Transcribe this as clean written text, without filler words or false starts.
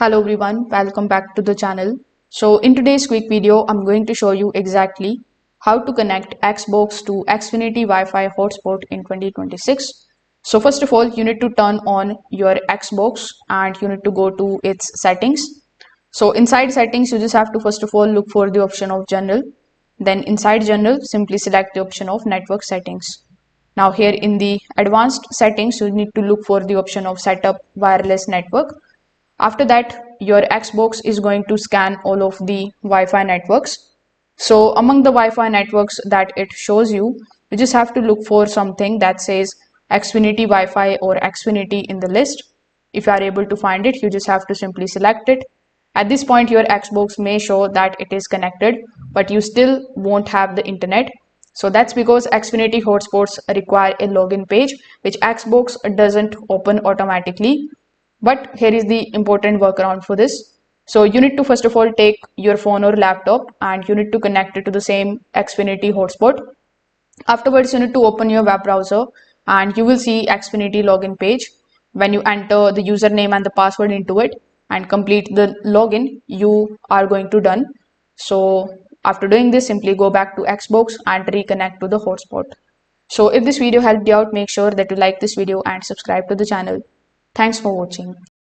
Hello everyone, welcome back to the channel. So in today's quick video, I'm going to show you exactly how to connect Xbox to Xfinity Wi-Fi hotspot in 2026. So first of all, you need to turn on your Xbox and you need to go to its settings. So inside settings, you just have to first of all look for the option of general. Then inside general, simply select the option of network settings. Now here in the advanced settings, you need to look for the option of setup wireless network. After that, your Xbox is going to scan all of the Wi-Fi networks. So among the Wi-Fi networks that it shows you, you just have to look for something that says Xfinity Wi-Fi or Xfinity in the list. If you are able to find it, you just have to simply select it. At this point, your Xbox may show that it is connected, but you still won't have the internet. So that's because Xfinity hotspots require a login page, which Xbox doesn't open automatically. But here is the important workaround for this. So you need to first of all take your phone or laptop and you need to connect it to the same Xfinity hotspot. Afterwards, you need to open your web browser and you will see Xfinity login page. When you enter the username and the password into it and complete the login, you are going to done. So after doing this, simply go back to Xbox and reconnect to the hotspot. So if this video helped you out, make sure that you like this video and subscribe to the channel. Thanks for watching.